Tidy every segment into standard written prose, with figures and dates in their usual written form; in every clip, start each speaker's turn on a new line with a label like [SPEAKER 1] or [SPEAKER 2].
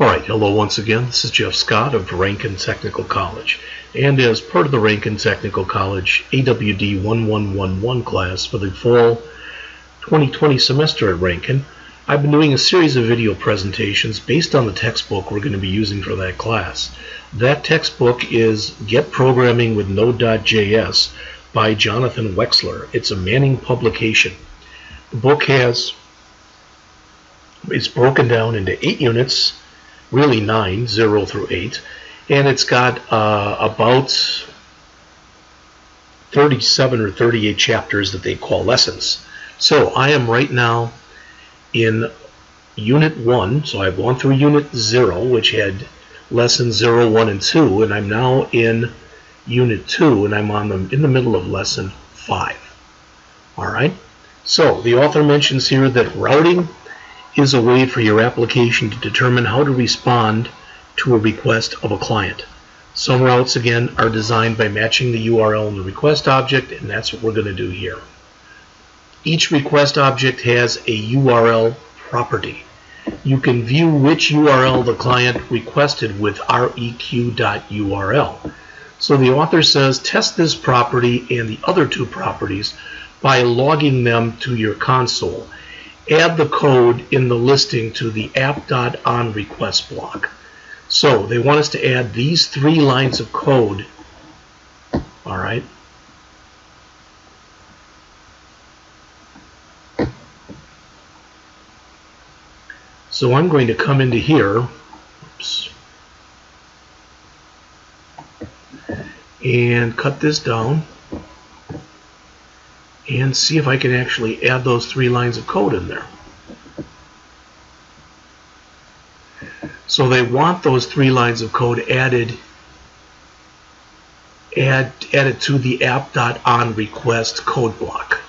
[SPEAKER 1] Alright, hello once again. This is Jeff Scott of Rankin Technical College. And as part of the Rankin Technical College AWD1111 class for the fall 2020 semester at Rankin, I've been doing a series of video presentations based on the textbook we're going to be using for that class. That textbook is Get Programming with Node.js by Jonathan Wexler. It's a Manning publication. The book it's broken down into 8 units, really 9, 0 through 8, and it's got about 37 or 38 chapters that they call lessons. So I am right now in Unit 1, so I've gone through Unit 0, which had Lessons 0, 1, and 2, and I'm now in Unit 2, and I'm in the middle of Lesson 5. Alright, so the author mentions here that routing is a way for your application to determine how to respond to a request of a client. Some routes, again, are designed by matching the URL in the request object, and that's what we're going to do here. Each request object has a URL property. You can view which URL the client requested with req.url. So the author says test this property and the other two properties by logging them to your console. Add the code in the listing to the app.onRequest block. So they want us to add these 3 lines of code. All right. So I'm going to come into here, and cut this down and see if I can actually add those 3 lines of code in there. So they want those 3 lines of code added to the app.onRequest code block.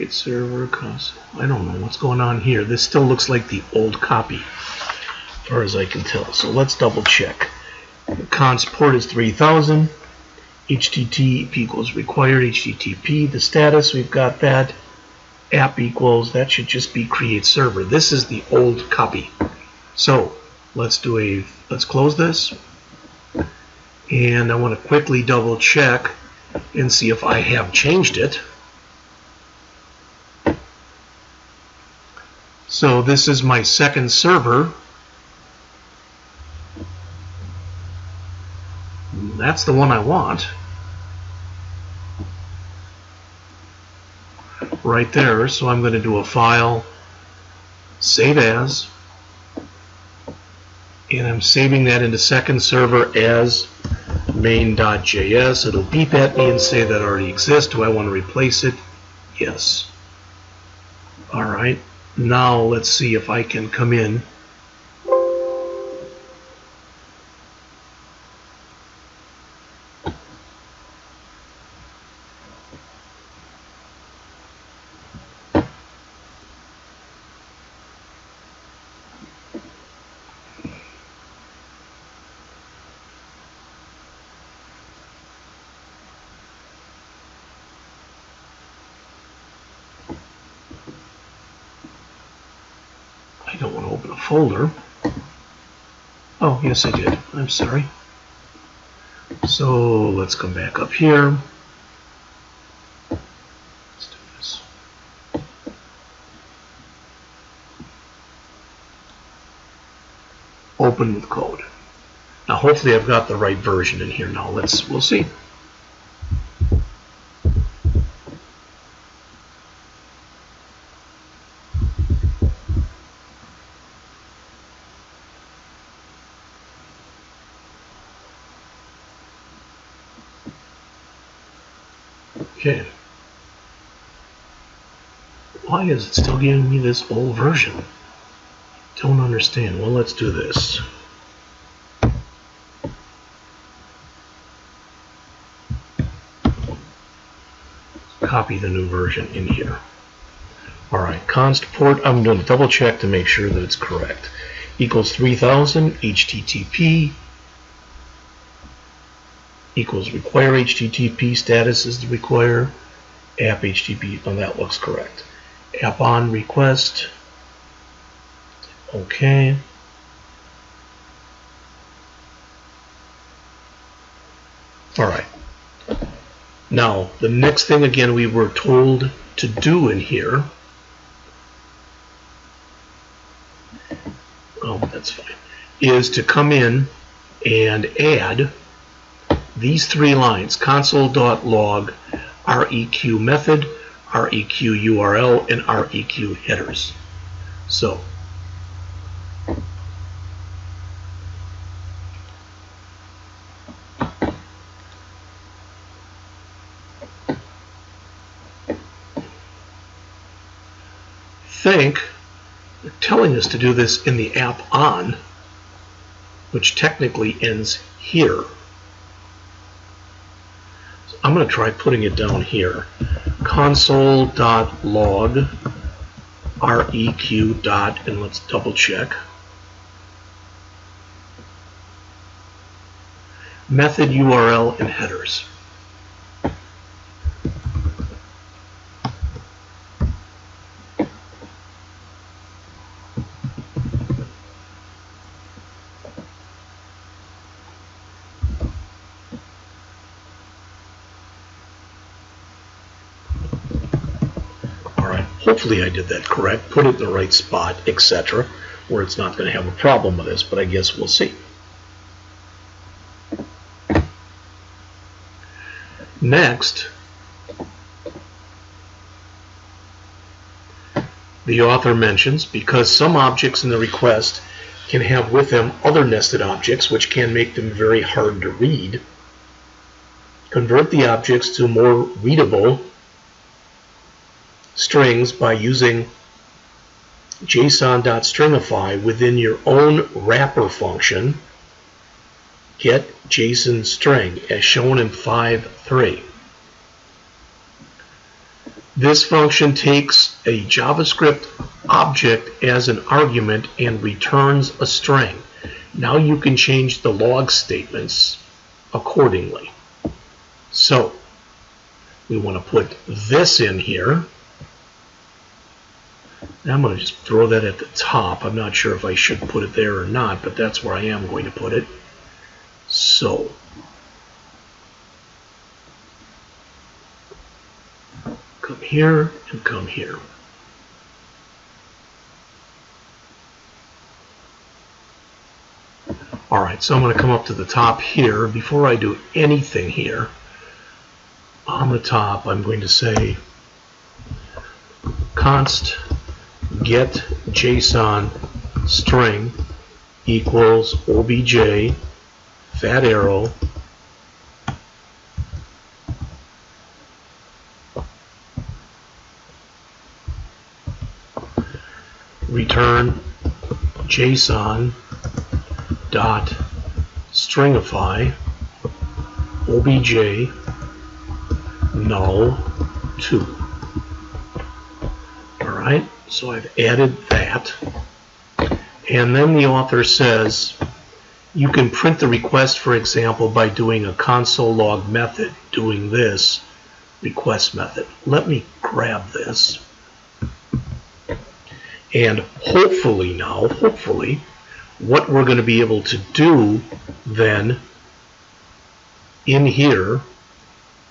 [SPEAKER 1] Server console. I don't know what's going on here. This still looks like the old copy, as far as I can tell. So let's double check. The const port is 3000. HTTP equals required HTTP. The status, we've got that. App equals, that should just be create server. This is the old copy. So let's close this. And I want to quickly double check and see if I have changed it. So this is my second server. That's the one I want. Right there. So I'm going to do a file, save as, and I'm saving that into second server as main.js. It'll beep at me and say that already exists. Do I want to replace it? Yes. All right. Now let's see if I can come in. I don't want to open a folder. Oh, yes I did. I'm sorry. So let's come back up here. Let's do this. Open with code. Now hopefully I've got the right version in here now. We'll see. Okay. Why is it still giving me this old version? Don't understand. Well, let's do this. copy the new version in here. Alright, const port, I'm going to double check to make sure that it's correct. Equals 3000, HTTP, equals require HTTP, status is the require, app HTTP, and that looks correct. App on request, okay. Alright, now the next thing again we were told to do in here, oh that's fine, is to come in and add these three lines, console.log, req method, req URL, and req headers. So they're telling us to do this in the app on, which technically ends here. So I'm going to try putting it down here. Console.log req dot, and let's double check. Method URL and headers. Hopefully I did that correct, put it in the right spot, etc., where it's not going to have a problem with this, but I guess we'll see. Next, the author mentions, because some objects in the request can have with them other nested objects which can make them very hard to read, convert the objects to more readable strings by using json.stringify within your own wrapper function, get JSON string, as shown in 5.3. This function takes a JavaScript object as an argument and returns a string. Now you can change the log statements accordingly. So we want to put this in here. Now I'm going to just throw that at the top. I'm not sure if I should put it there or not, but that's where I am going to put it. So come here and come here. Alright, so I'm going to come up to the top here. Before I do anything here, on the top I'm going to say const get JSON string equals obj fat arrow return JSON dot stringify obj null 2. Alright, so I've added that, and then the author says you can print the request, for example, by doing a console log method, doing this request method. Let me grab this, and hopefully now, what we're going to be able to do then in here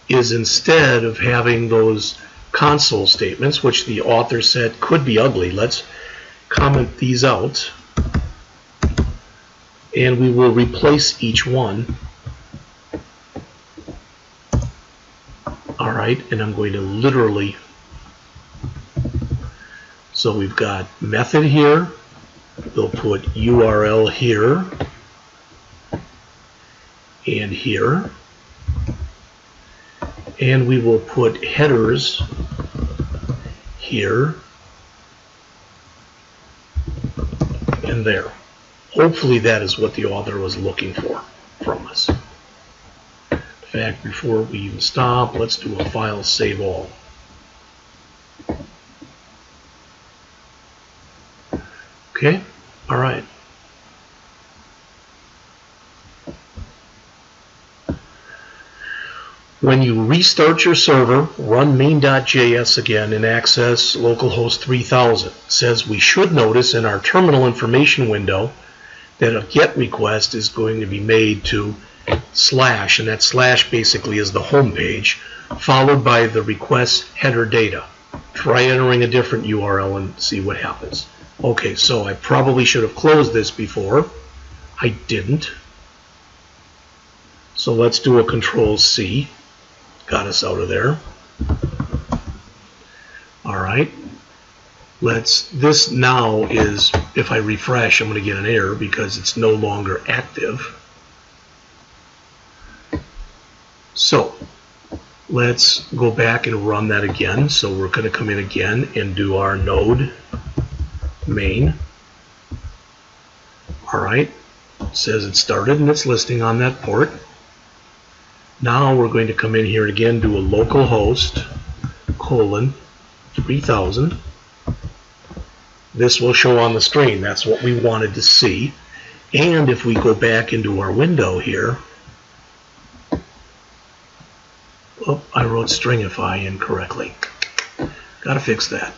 [SPEAKER 1] is, instead of having those console statements, which the author said could be ugly, let's comment these out, and we will replace each one. Alright, and I'm going to literally, so we've got method here, we'll put URL here and here, and we will put headers here and there. Hopefully that is what the author was looking for from us. In fact, before we even stop, let's do a file save all. Okay, all right. When you restart your server, run main.js again and access localhost 3000. It says we should notice in our terminal information window that a GET request is going to be made to /, and that / basically is the home page, followed by the request header data. Try entering a different URL and see what happens. Okay, so I probably should have closed this before. I didn't. So let's do a Control-C. Got us out of there. Alright. This now is, if I refresh, I'm going to get an error because it's no longer active. So let's go back and run that again. So we're going to come in again and do our node main. Alright. It says it started and it's listing on that port. Now we're going to come in here again, do a localhost :3000. This will show on the screen. That's what we wanted to see. And if we go back into our window here, oh, I wrote stringify incorrectly. Got to fix that.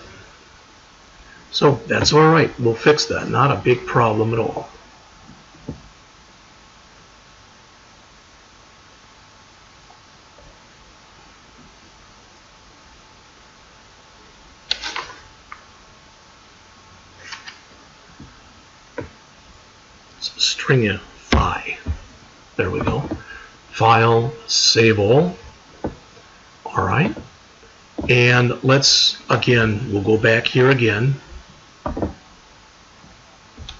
[SPEAKER 1] So that's all right. We'll fix that. Not a big problem at all. Stringify. There we go. File, save all. All right. And let's, again, we'll go back here again.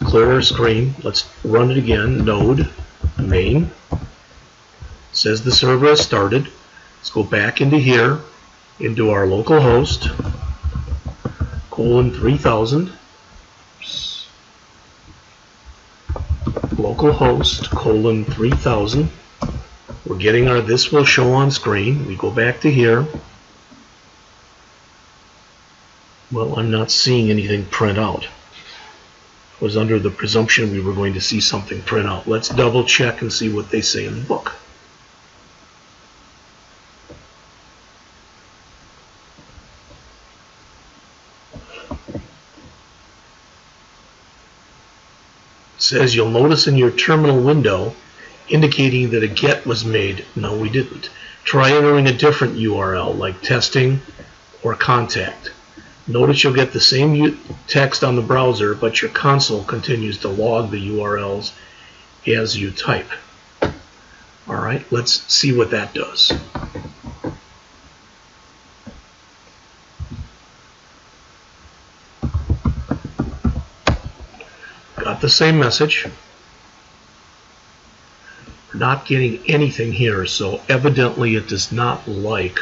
[SPEAKER 1] Clear our screen. Let's run it again. Node main. It says the server has started. Let's go back into here, into our localhost :3000. Localhost :3000. We're getting our this will show on screen. We go back to here. Well, I'm not seeing anything print out. I was under the presumption we were going to see something print out. Let's double check and see what they say in the book. It says you'll notice in your terminal window indicating that a GET was made. No, we didn't. Try entering a different URL like testing or contact. Notice you'll get the same text on the browser, but your console continues to log the URLs as you type. All right, let's see what that does. Got the same message. We're not getting anything here, so evidently it does not like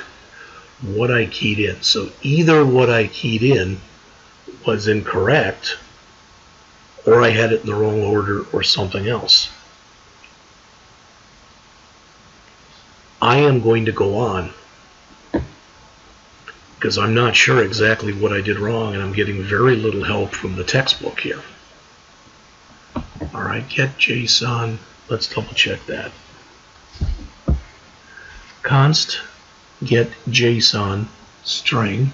[SPEAKER 1] what I keyed in. So either what I keyed in was incorrect, or I had it in the wrong order, or something else. I am going to go on because I'm not sure exactly what I did wrong, and I'm getting very little help from the textbook here. All right, get JSON. Let's double check that. Const get JSON string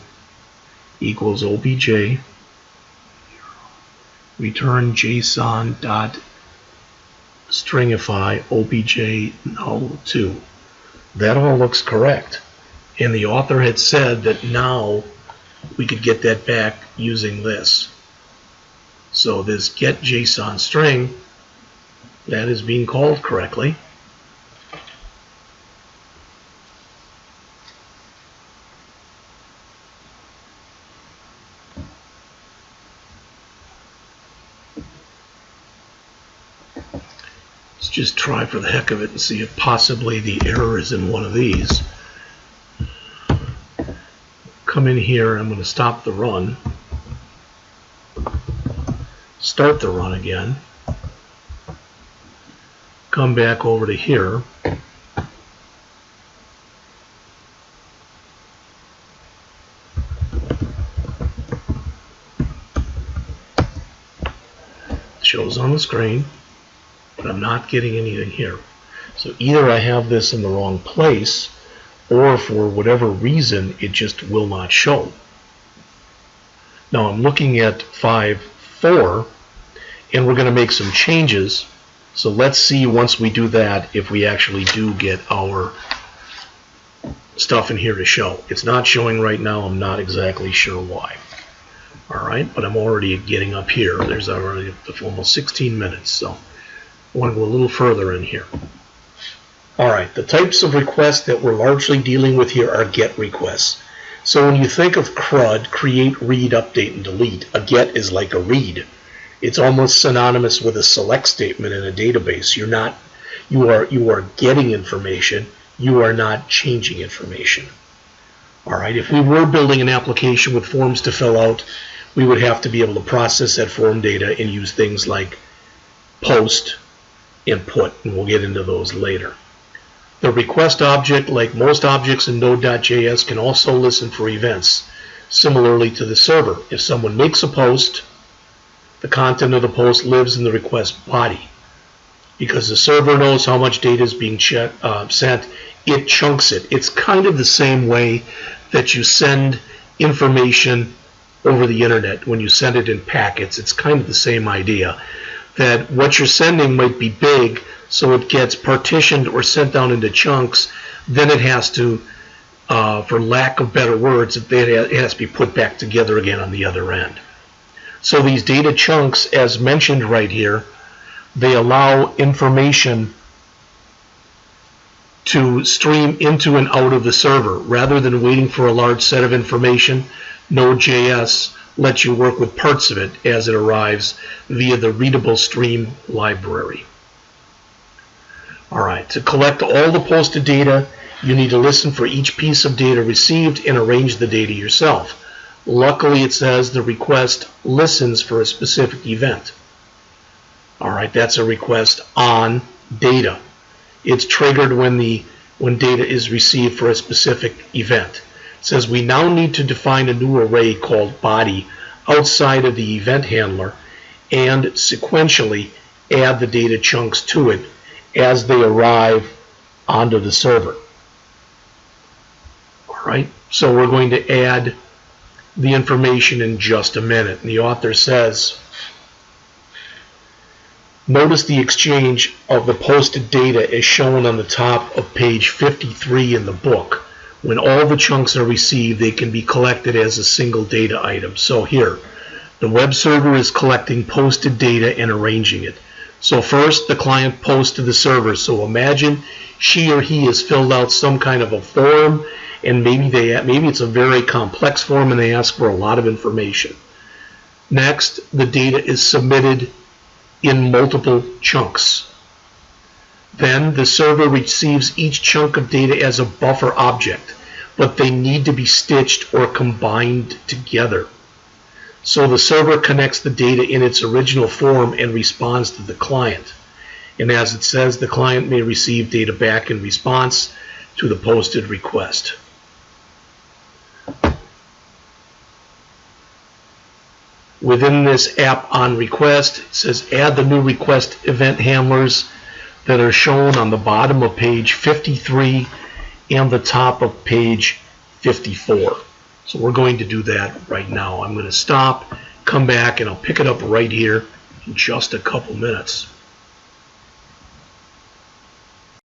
[SPEAKER 1] equals obj return JSON dot stringify obj null2. That all looks correct, and the author had said that now we could get that back using this. So this get JSON string, that is being called correctly. Let's just try for the heck of it and see if possibly the error is in one of these. Come in here, I'm going to stop the run. Start the run again. Come back over to here. shows on the screen, but I'm not getting anything here. So either I have this in the wrong place, or for whatever reason, it just will not show. Now I'm looking at 5.4, and we're going to make some changes. So let's see, once we do that, if we actually do get our stuff in here to show. It's not showing right now. I'm not exactly sure why. Alright, but I'm already getting up here. There's already almost 16 minutes, so I want to go a little further in here. Alright, the types of requests that we're largely dealing with here are GET requests. So when you think of CRUD, create, read, update, and delete, a GET is like a read. It's almost synonymous with a select statement in a database. You are getting information, you are not changing information. Alright, if we were building an application with forms to fill out, we would have to be able to process that form data and use things like post and put, and we'll get into those later. The request object, like most objects in Node.js, can also listen for events, similarly to the server. If someone makes a post, the content of the post lives in the request body. Because the server knows how much data is being sent, it chunks it. It's kind of the same way that you send information over the internet when you send it in packets. It's kind of the same idea, that what you're sending might be big, so it gets partitioned or sent down into chunks. Then it has to, for lack of better words, it has to be put back together again on the other end. So these data chunks, as mentioned right here, they allow information to stream into and out of the server. Rather than waiting for a large set of information, Node.js lets you work with parts of it as it arrives via the readable stream library. Alright, to collect all the posted data, you need to listen for each piece of data received and arrange the data yourself. Luckily, it says the request listens for a specific event. Alright, that's a request on data. It's triggered when data is received for a specific event. It says we now need to define a new array called body outside of the event handler and sequentially add the data chunks to it as they arrive onto the server. Alright, so we're going to add the information in just a minute. And the author says, notice the exchange of the posted data is shown on the top of page 53 in the book. When all the chunks are received, they can be collected as a single data item. So here, the web server is collecting posted data and arranging it. So first, the client posts to the server. So imagine she or he has filled out some kind of a form, and maybe it's a very complex form and they ask for a lot of information. Next, the data is submitted in multiple chunks. Then the server receives each chunk of data as a buffer object, but they need to be stitched or combined together. So the server connects the data in its original form and responds to the client. And as it says, the client may receive data back in response to the posted request. Within this app on request, it says add the new request event handlers that are shown on the bottom of page 53 and the top of page 54. So we're going to do that right now. I'm going to stop, come back, and I'll pick it up right here in just a couple minutes.